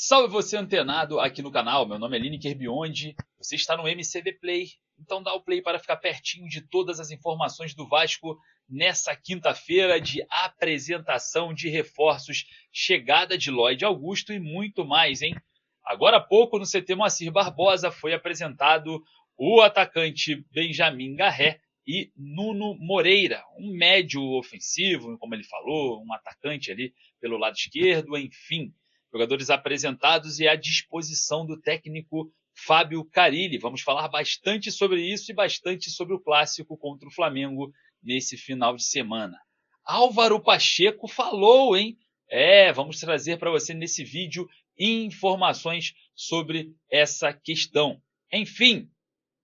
Salve você antenado aqui no canal, meu nome é Lineker Biondi, você está no MCV Play, então dá o play para ficar pertinho de todas as informações do Vasco nessa quinta-feira de apresentação de reforços, chegada de Lloyd Augusto e muito mais, hein? Agora há pouco no CT Moacir Barbosa foi apresentado o atacante Benjamin Garré e Nuno Moreira, um médio ofensivo, como ele falou, um atacante ali pelo lado esquerdo, enfim. Jogadores apresentados e à disposição do técnico Fábio Carille. Vamos falar bastante sobre isso e bastante sobre o clássico contra o Flamengo nesse final de semana. Álvaro Pacheco falou, hein? Vamos trazer para você nesse vídeo informações sobre essa questão. Enfim,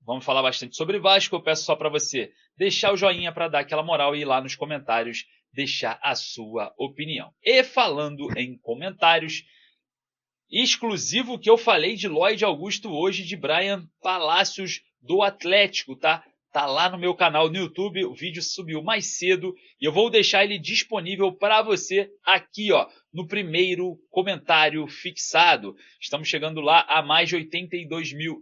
vamos falar bastante sobre Vasco. Eu peço só para você deixar o joinha para dar aquela moral e ir lá nos comentários deixar a sua opinião. E falando em comentários, exclusivo que eu falei de Lloyd Augusto hoje, de Bryan Palacios do Atlético, tá? Tá lá no meu canal no YouTube, o vídeo subiu mais cedo e eu vou deixar ele disponível para você aqui, ó, no primeiro comentário fixado. Estamos chegando lá a mais de 82 mil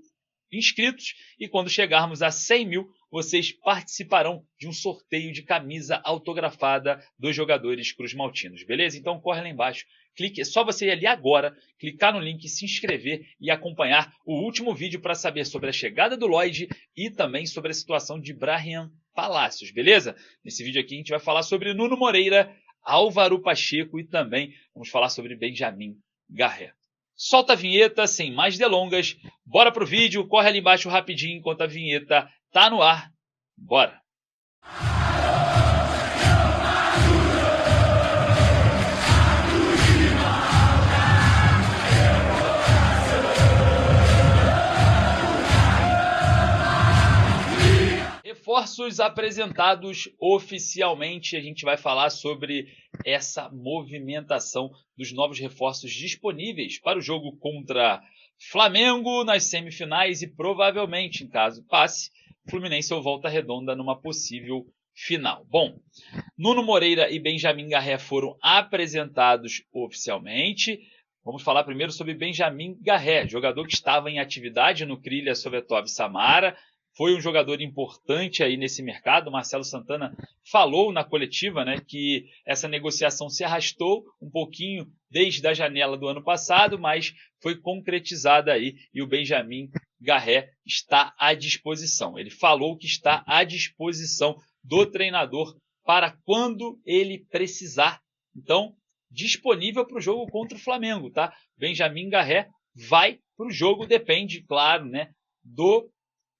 inscritos e quando chegarmos a 100 mil, vocês participarão de um sorteio de camisa autografada dos jogadores cruzmaltinos, beleza? Então corre lá embaixo, clique, é só você ir ali agora, clicar no link, se inscrever e acompanhar o último vídeo para saber sobre a chegada do Lloyd e também sobre a situação de Bryan Palacios, beleza? Nesse vídeo aqui a gente vai falar sobre Nuno Moreira, Álvaro Pacheco e também vamos falar sobre Benjamin Garré. Solta a vinheta, sem mais delongas, bora pro vídeo, corre ali embaixo rapidinho enquanto a vinheta tá no ar, bora! Reforços apresentados oficialmente, a gente vai falar sobre essa movimentação dos novos reforços disponíveis para o jogo contra Flamengo nas semifinais e provavelmente, em caso passe, Fluminense ou Volta Redonda numa possível final. Bom, Nuno Moreira e Benjamin Garré foram apresentados oficialmente. Vamos falar primeiro sobre Benjamin Garré, jogador que estava em atividade no Krylia Sovetov Samara. Foi um jogador importante aí nesse mercado. O Marcelo Santana falou na coletiva, né, que essa negociação se arrastou um pouquinho desde a janela do ano passado, mas foi concretizada aí e o Benjamin Garré está à disposição. Ele falou que está à disposição do treinador para quando ele precisar. Então, disponível para o jogo contra o Flamengo, tá? Benjamin Garré vai para o jogo, depende, claro, né, do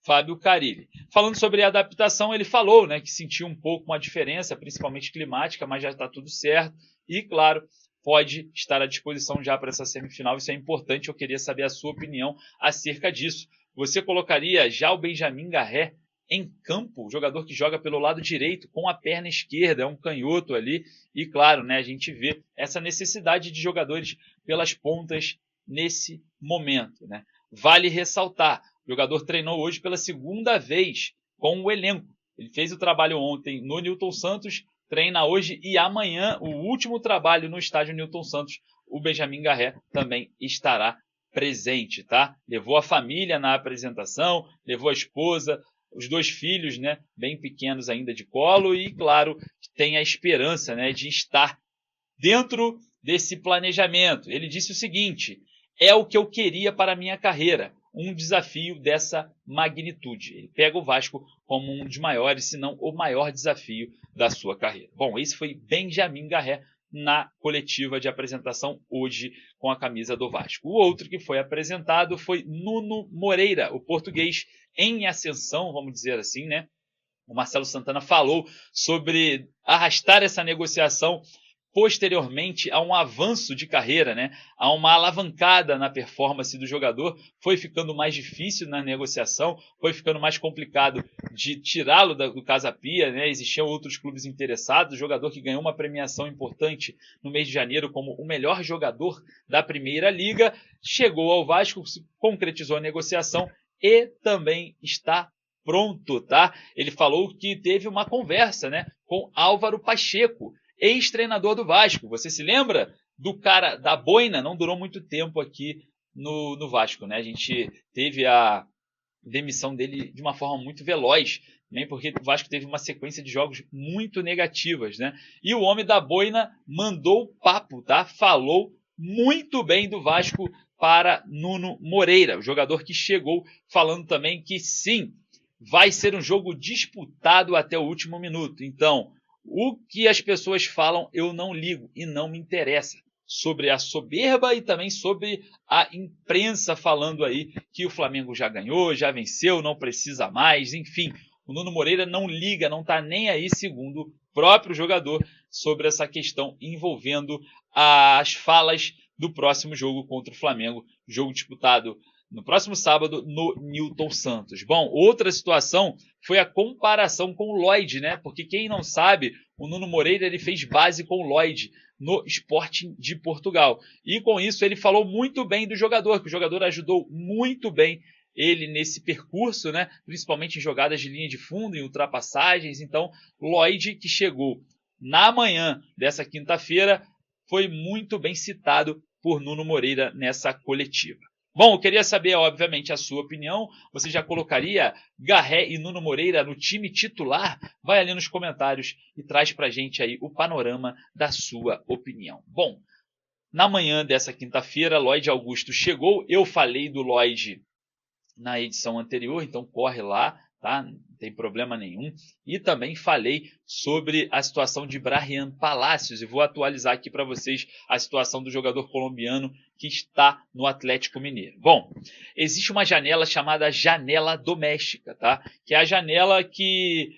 Fábio Carille. Falando sobre a adaptação, ele falou, né, que sentiu um pouco uma diferença, principalmente climática, mas já está tudo certo. E, claro, pode estar à disposição já para essa semifinal. Isso é importante, eu queria saber a sua opinião acerca disso. Você colocaria já o Benjamin Garré em campo, jogador que joga pelo lado direito com a perna esquerda, é um canhoto ali. E, claro, né, a gente vê essa necessidade de jogadores pelas pontas nesse momento, né? Vale ressaltar, o jogador treinou hoje pela segunda vez com o elenco. Ele fez o trabalho ontem no Newton Santos, treina hoje e amanhã, o último trabalho no estádio Newton Santos, o Benjamin Garré também estará presente, tá? Levou a família na apresentação, levou a esposa, os dois filhos, né, bem pequenos ainda de colo e, claro, tem a esperança, né, de estar dentro desse planejamento. Ele disse o seguinte: é o que eu queria para a minha carreira. Um desafio dessa magnitude. Ele pega o Vasco como um dos maiores, se não o maior desafio da sua carreira. Bom, esse foi Benjamin Garré na coletiva de apresentação hoje com a camisa do Vasco. O outro que foi apresentado foi Nuno Moreira, o português em ascensão, vamos dizer assim, né? O Marcelo Santana falou sobre arrastar essa negociação posteriormente a um avanço de carreira, né, a uma alavancada na performance do jogador, foi ficando mais difícil na negociação, foi ficando mais complicado de tirá-lo do Casa Pia, né, existiam outros clubes interessados, o jogador que ganhou uma premiação importante no mês de janeiro como o melhor jogador da Primeira Liga, chegou ao Vasco, se concretizou a negociação e também está pronto, tá? Ele falou que teve uma conversa, né, com Álvaro Pacheco, ex-treinador do Vasco. Você se lembra do cara da boina não durou muito tempo aqui no Vasco, né? A gente teve a demissão dele de uma forma muito veloz, né? Porque o Vasco teve uma sequência de jogos muito negativas, né? E o homem da boina mandou o papo, tá? Falou muito bem do Vasco para Nuno Moreira, o jogador que chegou falando também que sim, vai ser um jogo disputado até o último minuto. Então, o que as pessoas falam eu não ligo e não me interessa. Sobre a soberba e também sobre a imprensa falando aí que o Flamengo já ganhou, já venceu, não precisa mais, enfim. O Nuno Moreira não liga, não está nem aí, segundo o próprio jogador, sobre essa questão envolvendo as falas do próximo jogo contra o Flamengo, jogo disputado no próximo sábado no Newton Santos. Bom, outra situação foi a comparação com o Lloyd, né? Porque quem não sabe, o Nuno Moreira ele fez base com o Lloyd no Sporting de Portugal. E com isso ele falou muito bem do jogador, que o jogador ajudou muito bem ele nesse percurso, né? Principalmente em jogadas de linha de fundo, em ultrapassagens. Então, Lloyd, que chegou na manhã dessa quinta-feira, foi muito bem citado por Nuno Moreira nessa coletiva. Bom, eu queria saber, obviamente, a sua opinião. Você já colocaria Garré e Nuno Moreira no time titular? Vai ali nos comentários e traz pra gente aí o panorama da sua opinião. Bom, na manhã dessa quinta-feira, Lloyd Augusto chegou. Eu falei do Lloyd na edição anterior, então corre lá, tá? Não tem problema nenhum. E também falei sobre a situação de Brahim Palacios e vou atualizar aqui para vocês a situação do jogador colombiano que está no Atlético Mineiro. Bom, existe uma janela chamada janela doméstica, tá? Que é a janela que,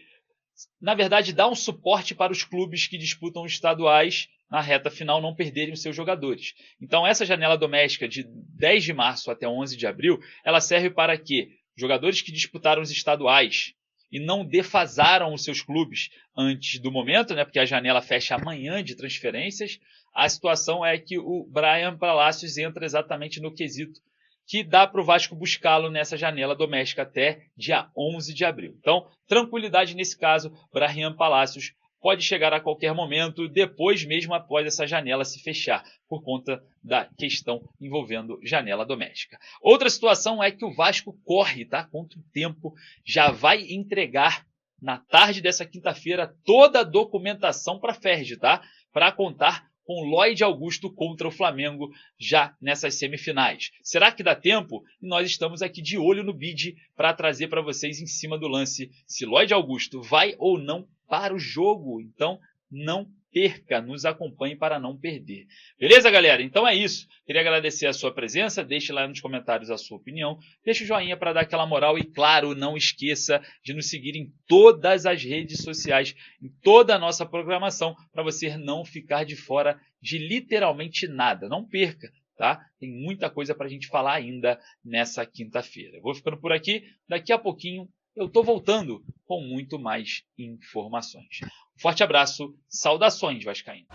na verdade, dá um suporte para os clubes que disputam os estaduais na reta final não perderem os seus jogadores. Então essa janela doméstica de 10 de março até 11 de abril, ela serve para que jogadores que disputaram os estaduais e não defasaram os seus clubes antes do momento, né, porque a janela fecha amanhã de transferências, a situação é que o Brahim Palacios entra exatamente no quesito que dá para o Vasco buscá-lo nessa janela doméstica até dia 11 de abril. Então, tranquilidade nesse caso, Brahim Palacios pode chegar a qualquer momento, depois mesmo após essa janela se fechar, por conta da questão envolvendo janela doméstica. Outra situação é que o Vasco corre, tá? Contra o tempo, já vai entregar na tarde dessa quinta-feira toda a documentação para a Ferdi, tá? Para contar com Lloyd Augusto contra o Flamengo já nessas semifinais. Será que dá tempo? E nós estamos aqui de olho no bid para trazer para vocês em cima do lance se Lloyd Augusto vai ou não para o jogo. Então não perca, nos acompanhe para não perder. Beleza, galera? Então é isso. Queria agradecer a sua presença, deixe lá nos comentários a sua opinião, deixe o joinha para dar aquela moral e, claro, não esqueça de nos seguir em todas as redes sociais, em toda a nossa programação, para você não ficar de fora de literalmente nada. Não perca, tá? Tem muita coisa para a gente falar ainda nessa quinta-feira. Vou ficando por aqui, daqui a pouquinho eu estou voltando com muito mais informações. Um forte abraço, saudações vascaínas.